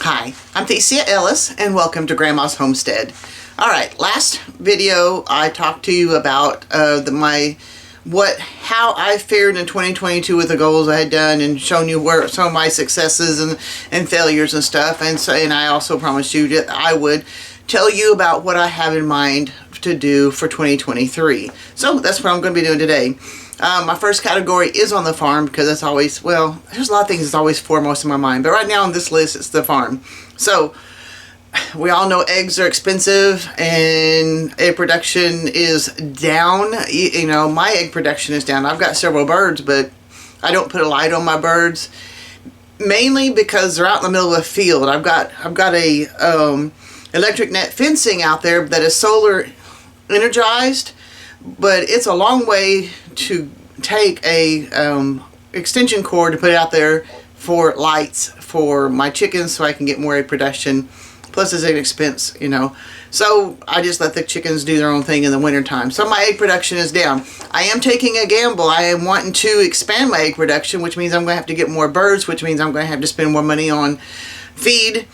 Hi, I'm Thecia Ellis and welcome to Grandma's Homestead. Alright, last video I talked to you about how I fared in 2022 with the goals I had done and shown you where some of my successes and failures and stuff, and I also promised you that I would tell you about what I have in mind to do for 2023. So that's what I'm going to be doing today. My first category is on the farm because that's always, well, there's a lot of things that's always foremost in my mind, but right now on this list it's the farm. So we all know eggs are expensive and egg production is down. You know, my egg production is down. I've got several birds, but I don't put a light on my birds, mainly because they're out in the middle of a field. I've got a electric net fencing out there that is solar energized, but it's a long way to take a extension cord to put out there for lights for my chickens so I can get more egg production. Plus it's an expense, you know. So I just let the chickens do their own thing in the winter time. So my egg production is down. I am taking a gamble. I am wanting to expand my egg production, which means I'm going to have to get more birds, which means I'm going to have to spend more money on feed.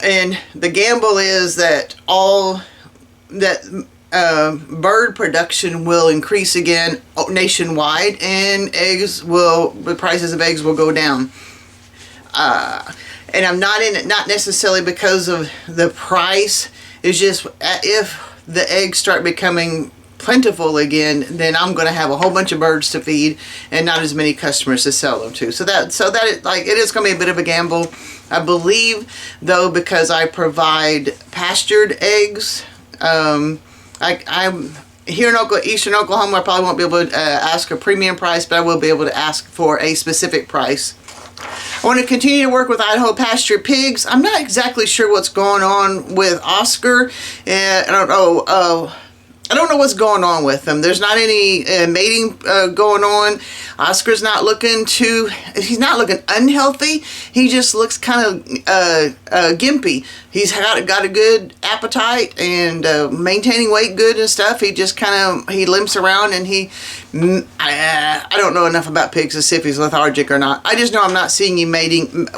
And the gamble is that bird production will increase again nationwide, and the prices of eggs will go down. And I'm not in it, not necessarily because of the price. It's just if the eggs start becoming plentiful again, then I'm going to have a whole bunch of birds to feed and not as many customers to sell them to. So that it is going to be a bit of a gamble. I believe, though, because I provide pastured eggs, I'm here in Eastern Oklahoma. I probably won't be able to ask a premium price, but I will be able to ask for a specific price. I want to continue to work with Idaho pasture pigs. I'm not exactly sure what's going on with Oscar. I don't know what's going on with them. There's not any mating going on. Oscar's not looking he's not looking unhealthy. He just looks kind of gimpy. He's got a good appetite and maintaining weight good and stuff. He just he limps around, and I don't know enough about pigs to see if he's lethargic or not. I just know I'm not seeing him mating.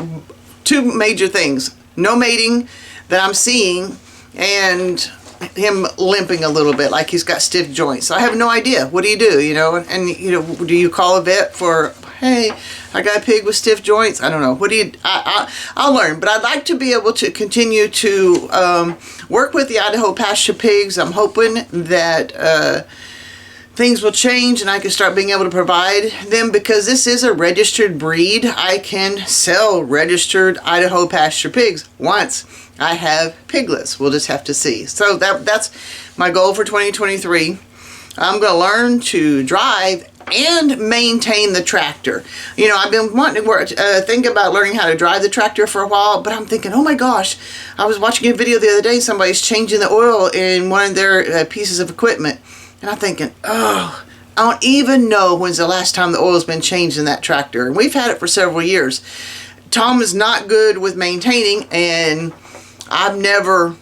Two major things: no mating that I'm seeing, and him limping a little bit, like he's got stiff joints. So I have no idea. What do you do, you know? And you know, do you call a vet for, hey, I got a pig with stiff joints? I don't know. What do you? I'll learn. But I'd like to be able to continue to work with the Idaho pasture pigs. I'm hoping that things will change and I can start being able to provide them, because this is a registered breed. I can sell registered Idaho pasture pigs once I have piglets. We'll just have to see. So that's my goal for 2023. I'm going to learn to drive and maintain the tractor. You know, I've been wanting to think about learning how to drive the tractor for a while, but I'm thinking, oh my gosh, I was watching a video the other day, somebody's changing the oil in one of their pieces of equipment. And I'm thinking, oh, I don't even know when's the last time the oil's been changed in that tractor. And we've had it for several years. Tom is not good with maintaining, and I've never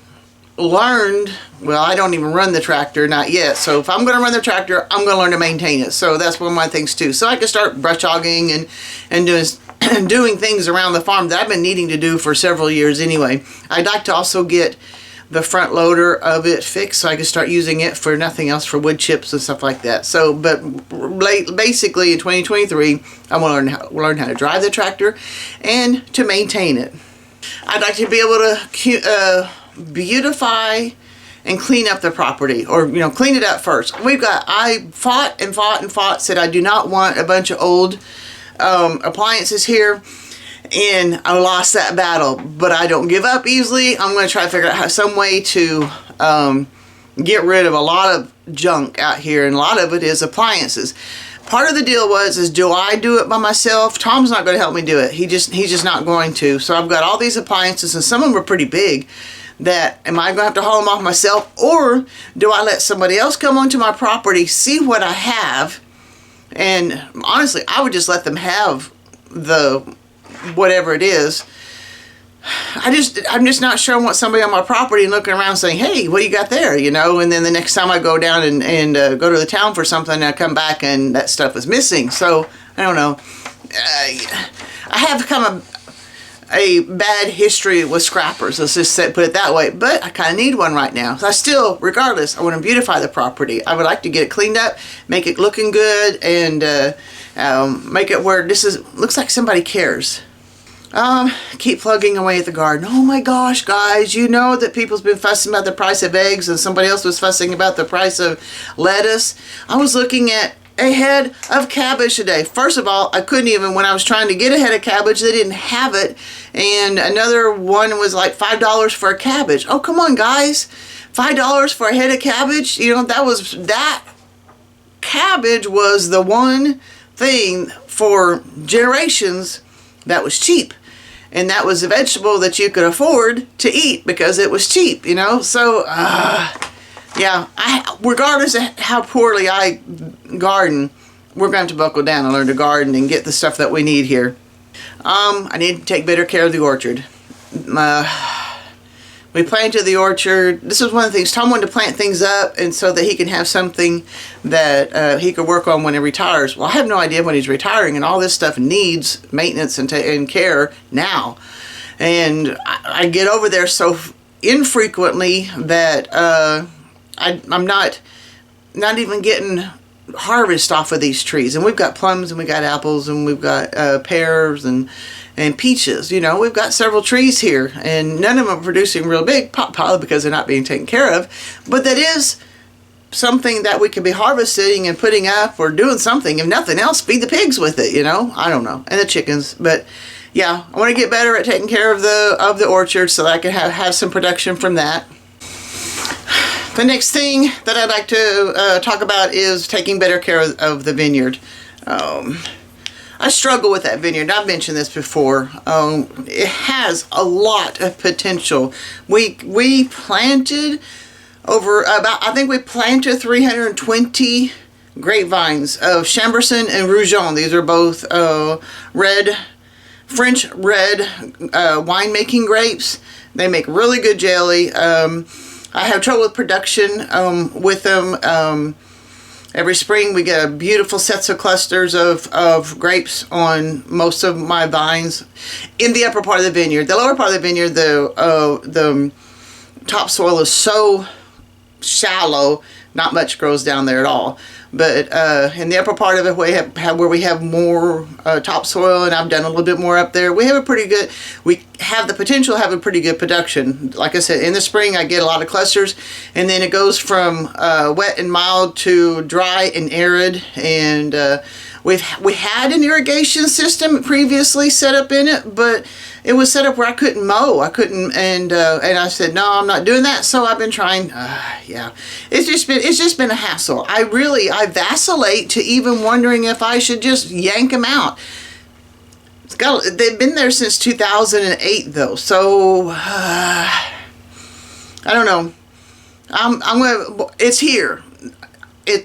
learned, well, I don't even run the tractor, not yet. So if I'm going to run the tractor, I'm going to learn to maintain it. So that's one of my things too. So I can start brush hogging and doing things around the farm that I've been needing to do for several years anyway. I'd like to also get the front loader of it fixed so I can start using it for nothing else, for wood chips and stuff like that. So, but basically in 2023, I want to learn how to drive the tractor and to maintain it. I'd like to be able to beautify and clean up the property, or, you know, clean it up first. I fought and fought and fought, said I do not want a bunch of old appliances here. And I lost that battle, but I don't give up easily. I'm going to try to figure out some way to get rid of a lot of junk out here, and a lot of it is appliances. Part of the deal is do I do it by myself? Tom's not going to help me do it. He's just not going to. So I've got all these appliances, and some of them are pretty big. Am I going to have to haul them off myself, or do I let somebody else come onto my property, see what I have, and honestly, I would just let them have the whatever it is. I'm just not sure I want somebody on my property and looking around saying, hey, what do you got there, you know? And then the next time I go down and go to the town for something, I come back and that stuff is missing. So I don't know. I have come a bad history with scrappers. Let's just put it that way. But I kind of need one right now. So I still, regardless, I want to beautify the property. I would like to get it cleaned up, make it looking good, and make it where looks like somebody cares. Keep plugging away at the garden. Oh my gosh, guys, you know that people's been fussing about the price of eggs, and somebody else was fussing about the price of lettuce. I was looking at a head of cabbage today. First of all, I couldn't even, when I was trying to get a head of cabbage, they didn't have it. And another one was like $5 for a cabbage. Oh, come on, guys. $5 for a head of cabbage? You know, that cabbage was the one thing for generations that was cheap. And that was a vegetable that you could afford to eat because it was cheap, you know? So, yeah, regardless of how poorly I garden, we're going to buckle down and learn to garden and get the stuff that we need here. I need to take better care of the orchard. We planted the orchard. This is one of the things. Tom wanted to plant things up and so that he can have something that he could work on when he retires. Well, I have no idea when he's retiring, and all this stuff needs maintenance and care now. And I get over there so infrequently that I'm not even getting harvest off of these trees. And we've got plums, and we've got apples, and we've got pears and peaches. You know, we've got several trees here, and none of them are producing real big, probably because they're not being taken care of. But that is something that we could be harvesting and putting up or doing something. If nothing else, feed the pigs with it, you know. I don't know. And the chickens. But yeah, I want to get better at taking care of the orchard so that I can have some production from that. The next thing that I'd like to talk about is taking better care of the vineyard. I struggle with that vineyard. I've mentioned this before. It has a lot of potential. We planted I think we planted 320 grapevines of Chambourcin and Rougon. These are both French red winemaking grapes. They make really good jelly. I have trouble with production with them. Every spring we get beautiful sets of clusters of grapes on most of my vines in the upper part of the vineyard. The lower part of the vineyard, the topsoil is so shallow, not much grows down there at all. But in the upper part of it, where we have more topsoil, and I've done a little bit more up there, we have the potential to have a pretty good production. Like I said, in the spring I get a lot of clusters, and then it goes from wet and mild to dry and arid. And we had an irrigation system previously set up in it, but it was set up where I couldn't mow. I couldn't, and I said, no, I'm not doing that. So I've been trying. Yeah, it's just been a hassle. I vacillate to even wondering if I should just yank them out. They've been there since 2008 though, so I don't know. It's here.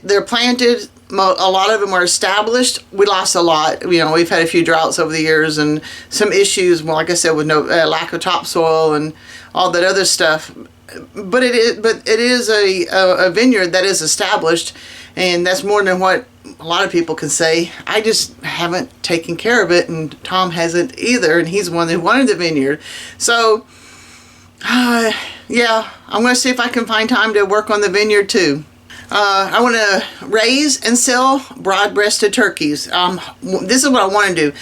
They're planted. A lot of them are established. We lost a lot. You know, we've had a few droughts over the years and some issues. Well, like I said, with no lack of topsoil and all that other stuff. But it is a vineyard that is established, and that's more than what a lot of people can say. I just haven't taken care of it, and Tom hasn't either, and he's the one that wanted the vineyard. So, yeah, I'm going to see if I can find time to work on the vineyard too. I want to raise and sell broad-breasted turkeys. This is what I want to do.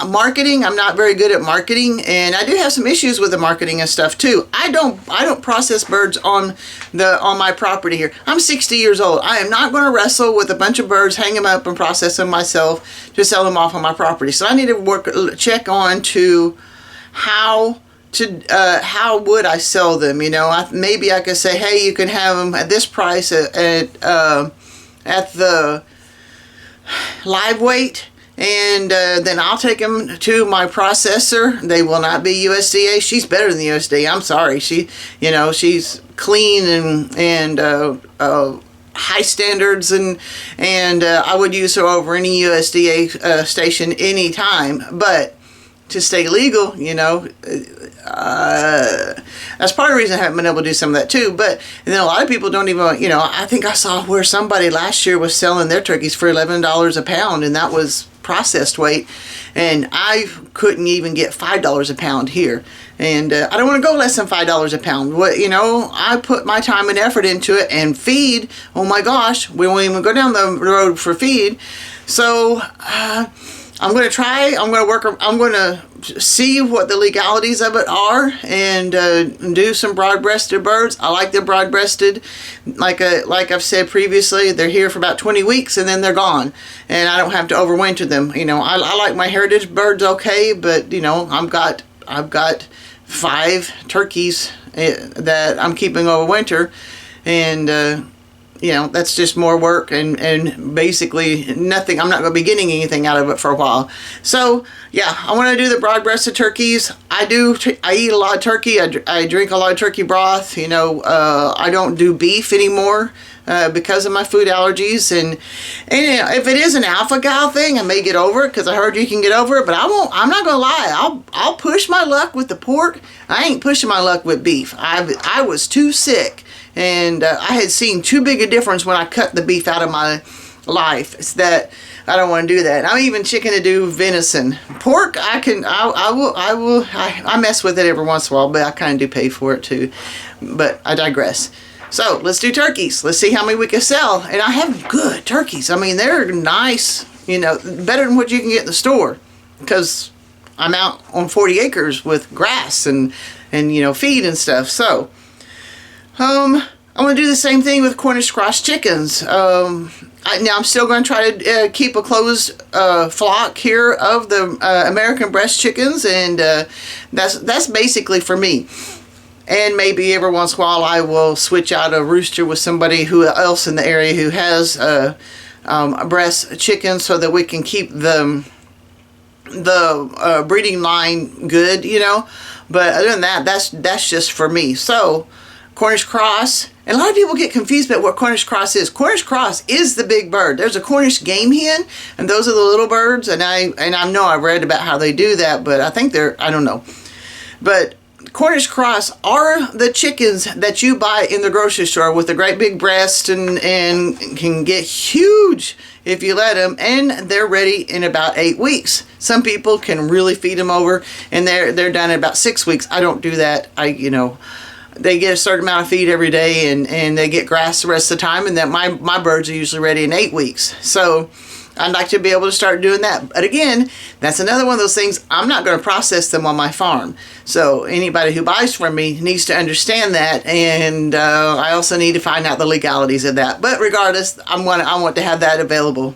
Marketing, I'm not very good at marketing, and I do have some issues with the marketing and stuff too. I don't process birds on my property here. I'm 60 years old. I am not going to wrestle with a bunch of birds, hang them up, and process them myself to sell them off on my property. So I need to check on to how would I sell them? You know, maybe I could say, hey, you can have them at this price at the live weight, and then I'll take them to my processor. They will not be USDA. She's better than the USDA. I'm sorry. She's clean and high standards, and I would use her over any USDA station anytime. But to stay legal, you know, that's part of the reason I haven't been able to do some of that too. But and then a lot of people don't even, you know, I think I saw where somebody last year was selling their turkeys for $11 a pound, and that was processed weight, and I couldn't even get $5 a pound here. And I don't want to go less than $5 a pound. What, you know, I put my time and effort into it, and feed, oh my gosh, we won't even go down the road for feed. So I'm going to try, I'm going to see what the legalities of it are, and do some broad-breasted birds. I like the broad-breasted. Like I've said previously, they're here for about 20 weeks and then they're gone, and I don't have to overwinter them. You know, I like my heritage birds okay, but you know, I've got 5 turkeys that I'm keeping over winter, and you know, that's just more work and basically nothing. I'm not going to be getting anything out of it for a while. So yeah, I want to do the broad-breasted turkeys. I eat a lot of turkey. I drink a lot of turkey broth. You know, I don't do beef anymore because of my food allergies. And you know, if it is an alpha gal thing, I may get over it, because I heard you can get over it. But I won't. I'm not going to lie. I'll push my luck with the pork. I ain't pushing my luck with beef. I was too sick. And I had seen too big a difference when I cut the beef out of my life. It's that I don't want to do that. I'm even chicken to do venison. Pork, I mess with it every once in a while, but I kind of do pay for it too. But I digress. So let's do turkeys. Let's see how many we can sell. And I have good turkeys. I mean, they're nice, you know, better than what you can get in the store, because I'm out on 40 acres with grass and you know, feed and stuff. So I'm going to do the same thing with Cornish cross chickens. Now I'm still going to try to keep a closed flock here of the American breast chickens, and that's basically for me. And maybe every once in a while I will switch out a rooster with somebody else in the area who has breast chickens, so that we can keep the breeding line good, you know. But other than that, that's just for me. So Cornish cross, and a lot of people get confused about what Cornish cross is. Cornish cross is the big bird. There's a Cornish game hen, and those are the little birds. And I know I've read about how they do that, but I think I don't know. But Cornish cross are the chickens that you buy in the grocery store with a great big breast, and can get huge if you let them, and they're ready in about 8 weeks. Some people can really feed them over, and they're done in about 6 weeks. I don't do that. They get a certain amount of feed every day, and they get grass the rest of the time, and that my birds are usually ready in 8 weeks. So I'd like to be able to start doing that. But again, that's another one of those things. I'm not going to process them on my farm. So anybody who buys from me needs to understand that, and I also need to find out the legalities of that. But regardless, I want to have that available.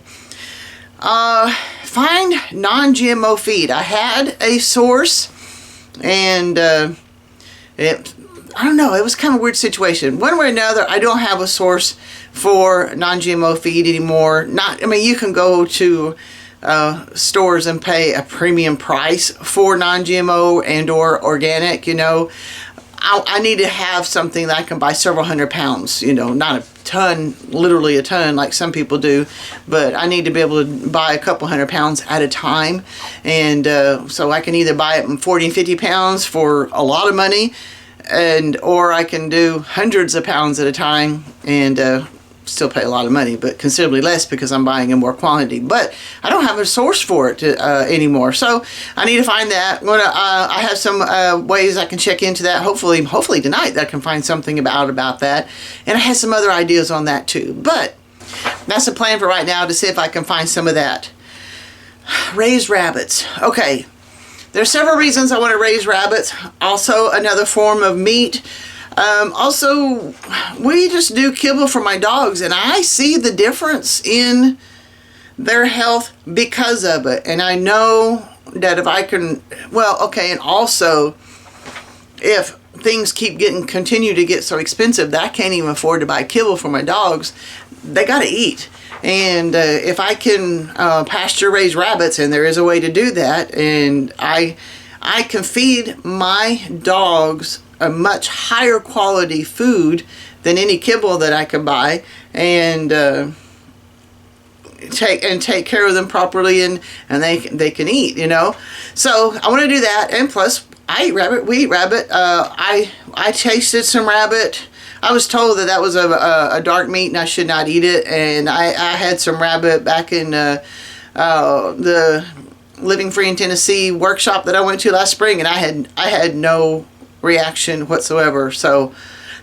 Find non-GMO feed. I had a source, and I don't know, it was kind of a weird situation. One way or another, I don't have a source for non-GMO feed anymore. You can go to stores and pay a premium price for non-GMO and or organic, you know. I need to have something that I can buy several hundred pounds, you know, not a ton, literally a ton like some people do, but I need to be able to buy a couple hundred pounds at a time. And so I can either buy it in 40 and 50 pounds for a lot of money, or I can do hundreds of pounds at a time and still pay a lot of money, but considerably less because I'm buying in more quantity. But I don't have a source for it anymore, so I need to find that. I have some ways I can check into that. Hopefully tonight I can find something about that, and I have some other ideas on that too. But that's the plan for right now, to see if I can find some of that. Raised rabbits. Okay. There's several reasons I want to raise rabbits. Also, another form of meat. Also, we just do kibble for my dogs, and I see the difference in their health because of it. And I know that if I can, and also if things continue to get so expensive that I can't even afford to buy kibble for my dogs, they got to eat. And if I can pasture raise rabbits, and there is a way to do that, and I can feed my dogs a much higher quality food than any kibble that I could buy, and take care of them properly, and they can eat, you know. So I want to do that. And plus, I eat rabbit. We eat rabbit. I tasted some rabbit. I was told that was a dark meat and I should not eat it, and I had some rabbit back in the Living Free in Tennessee workshop that I went to last spring, and I had no reaction whatsoever. So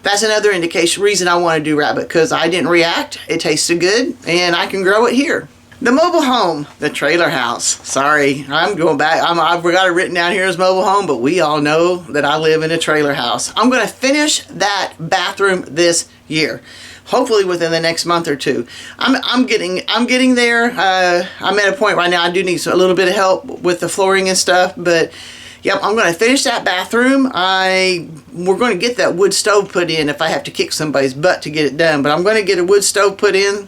that's another reason I want to do rabbit, because I didn't react. It tasted good, and I can grow it here. The mobile home, the trailer house. Sorry, I'm going back. I've got it written down here as mobile home, but we all know that I live in a trailer house. I'm going to finish that bathroom this year, hopefully within the next month or two. I'm getting there. I'm at a point right now. I do need a little bit of help with the flooring and stuff, but yep, I'm going to finish that bathroom. We're going to get that wood stove put in if I have to kick somebody's butt to get it done, but I'm going to get a wood stove put in.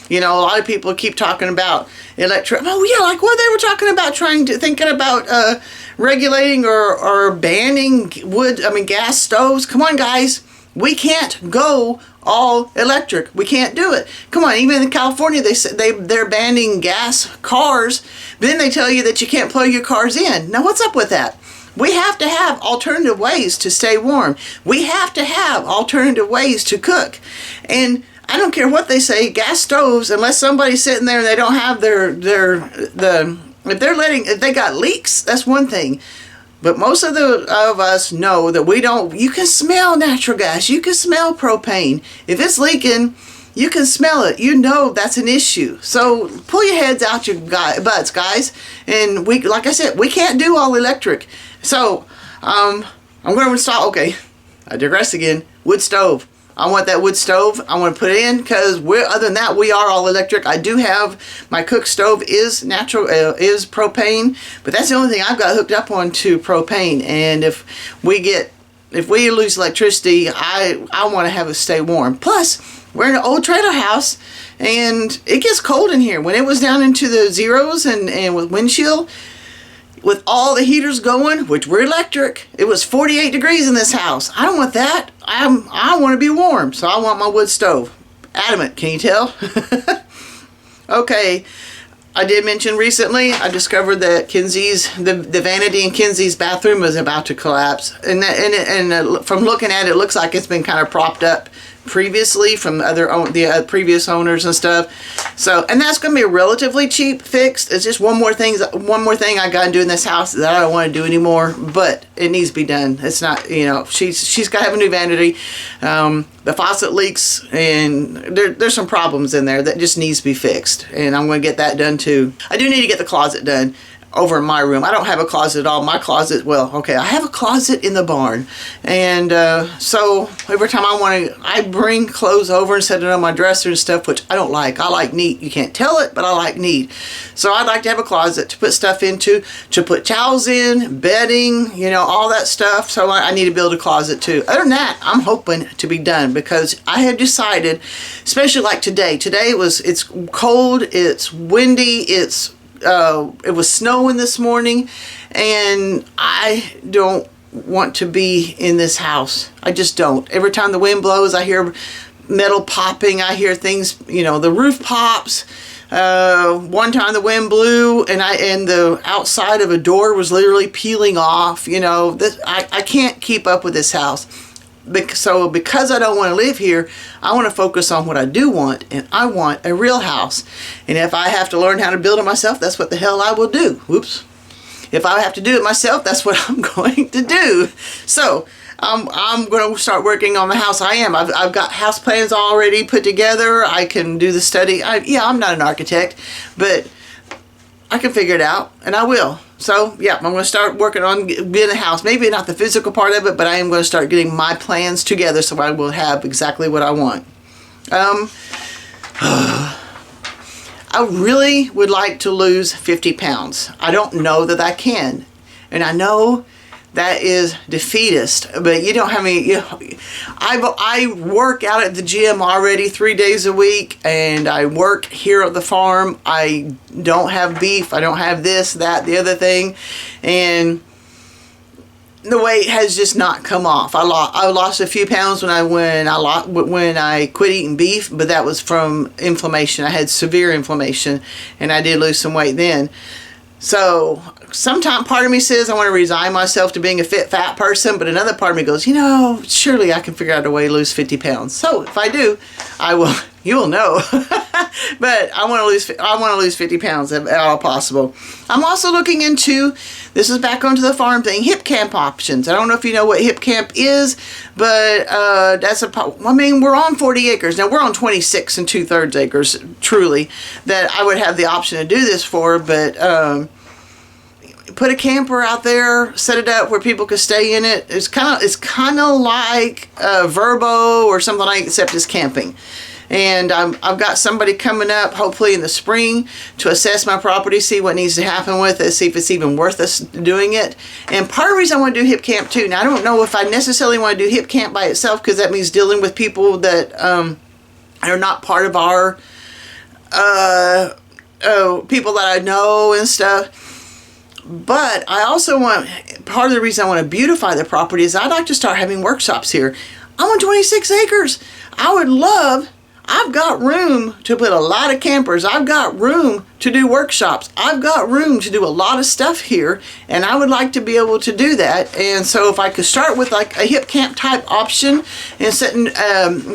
You know, a lot of people keep talking about electric. Oh yeah, like what they were talking about, thinking about regulating or banning gas stoves. Come on, guys, we can't go all electric. We can't do it. Come on, even in California, they're banning gas cars. But then they tell you that you can't plug your cars in. Now, what's up with that? We have to have alternative ways to stay warm. We have to have alternative ways to cook, and I don't care what they say, gas stoves, unless somebody's sitting there and they don't have if they got leaks, that's one thing. But most of us know that you can smell natural gas, you can smell propane. If it's leaking, you can smell it. You know that's an issue. So pull your heads out your butts, guys. And like I said, we can't do all electric. So I'm going to install, okay, I digress again, wood stove. I want that wood stove. I want to put it in, because other than that, we are all electric. I do have my cook stove is natural, is propane, but that's the only thing I've got hooked up on to propane. And if we lose electricity, I want to have it stay warm. Plus, we're in an old trailer house, and it gets cold in here. When it was down into the zeros and with wind chill, with all the heaters going, which were electric, it was 48 degrees in this house. I don't want that. I want to be warm, so I want my wood stove. Adamant, can you tell? Okay, I did mention recently, I discovered that the vanity in Kenzie's bathroom was about to collapse. And from looking at it, it looks like it's been kind of propped up previously from the previous owners and stuff. So, and that's going to be a relatively cheap fix. It's just one more thing I got to do in this house that I don't want to do anymore, but it needs to be done. It's not, you know, she's got to have a new vanity. The faucet leaks, and there's some problems in there that just needs to be fixed, and I'm going to get that done too. I do need to get the closet done over in my room. I don't have a closet at all. My closet, well, okay, I have a closet in the barn, and so every time I bring clothes over and set it on my dresser and stuff, which I don't like. I like neat. You can't tell it, but I like neat. So I'd like to have a closet to put stuff into, to put towels in, bedding, you know, all that stuff. So I need to build a closet too. Other than that, I'm hoping to be done, because I have decided, especially like today. Today it's cold, it's windy, it was snowing this morning, and I don't want to be in this house. I just don't. Every time the wind blows, I hear metal popping. I hear things, you know, the roof pops. One time the wind blew, and the outside of a door was literally peeling off. You know, I can't keep up with this house. So because I don't want to live here, I want to focus on what I do want, and I want a real house. And if I have to learn how to build it myself, that's what the hell I will do. Whoops. If I have to do it myself, that's what I'm going to do. So I'm going to start working on the house. I've got house plans already put together. I can do the study. I'm not an architect, but I can figure it out, and I will. So, yeah, I'm going to start working on being a house. Maybe not the physical part of it, but I am going to start getting my plans together so I will have exactly what I want. I really would like to lose 50 pounds. I don't know that I can. And I know that is defeatist, but you don't have any, I work out at the gym already 3 days a week, and I work here at the farm. I don't have beef. I don't have this, that, the other thing, and the weight has just not come off. I lost a few pounds when I quit eating beef, but that was from inflammation. I had severe inflammation, and I did lose some weight then. So sometimes part of me says I want to resign myself to being a fit fat person, but another part of me goes, you know, surely I can figure out a way to lose 50 pounds. So if I do, I will you will know. But I want to lose 50 pounds if at all possible. I'm also looking into, this is back onto the farm thing, hip camp options. I don't know if you know what hip camp is, but I mean, we're on 40 acres. Now we're on 26 and 2/3 acres, truly, that I would have the option to do this for, but put a camper out there, set it up where people could stay in it. It's kind of like Verbo or something like, except it's camping. And I've got somebody coming up, hopefully in the spring, to assess my property, see what needs to happen with it, see if it's even worth us doing it. And part of the reason I want to do hip camp too, now I don't know if I necessarily want to do hip camp by itself, because that means dealing with people that are not part of our people that I know and stuff. But I also want, part of the reason I want to beautify the property is I'd like to start having workshops here. I'm on 26 acres. I've got room to put a lot of campers. I've got room to do workshops. I've got room to do a lot of stuff here, and I would like to be able to do that. And so if I could start with like a hip camp type option and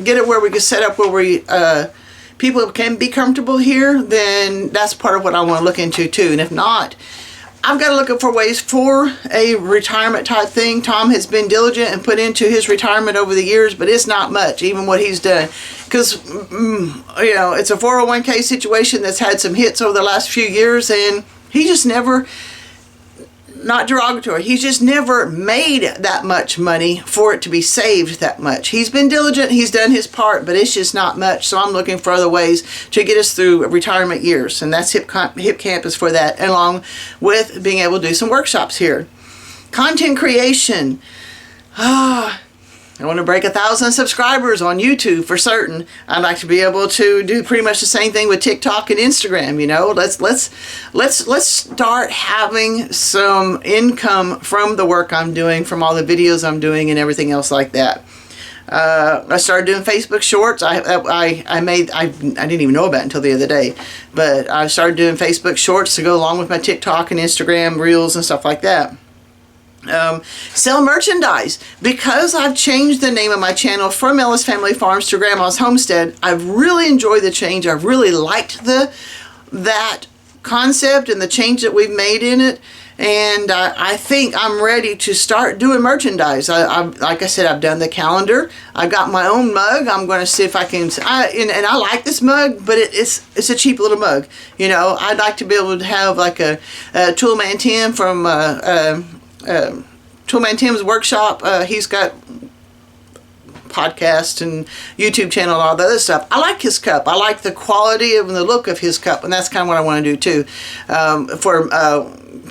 get it where we could set up where people can be comfortable here, then that's part of what I want to look into too. And if not, I've got to look for ways for a retirement type thing. Tom has been diligent and put into his retirement over the years, but it's not much, even what he's done. Because, it's a 401k situation that's had some hits over the last few years, and he just never, not derogatory, he's just never made that much money for it to be saved that much. He's been diligent, he's done his part, but it's just not much. So I'm looking for other ways to get us through retirement years, and that's hip camp is for that, along with being able to do some workshops here. Content creation. I want to break 1,000 subscribers on YouTube for certain. I'd like to be able to do pretty much the same thing with TikTok and Instagram. Let's start having some income from the work I'm doing, from all the videos I'm doing, and everything else like that. I started doing Facebook Shorts. I didn't even know about it until the other day, but I started doing Facebook Shorts to go along with my TikTok and Instagram Reels and stuff like that. Sell merchandise. Because I've changed the name of my channel from Ellis Family Farms to Grandma's Homestead, I've really enjoyed the change. I've really liked that concept and the change that we've made in it, and I think I'm ready to start doing merchandise. Like I said, I've done the calendar. I've got my own mug. I'm going to see if I can, and I like this mug, but it's a cheap little mug. I'd like to be able to have like a Toolman Tim from Toolman Tim's workshop. He's got podcast and YouTube channel and all the other stuff. I like his cup. I like the quality and the look of his cup, and that's kind of what I want to do too, for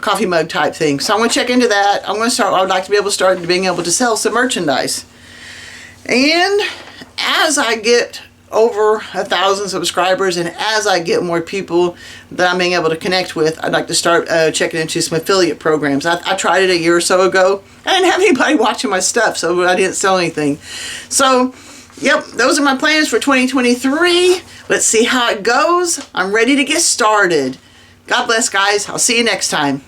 coffee mug type thing. So I'm going to check into that. I would like to be able to start being able to sell some merchandise. And as I get over 1,000 subscribers, and as I get more people that I'm being able to connect with, I'd like to start checking into some affiliate programs. I tried it a year or so ago. I didn't have anybody watching my stuff, so I didn't sell anything. So, yep, those are my plans for 2023. Let's see how it goes. I'm ready to get started. God bless, guys. I'll see you next time.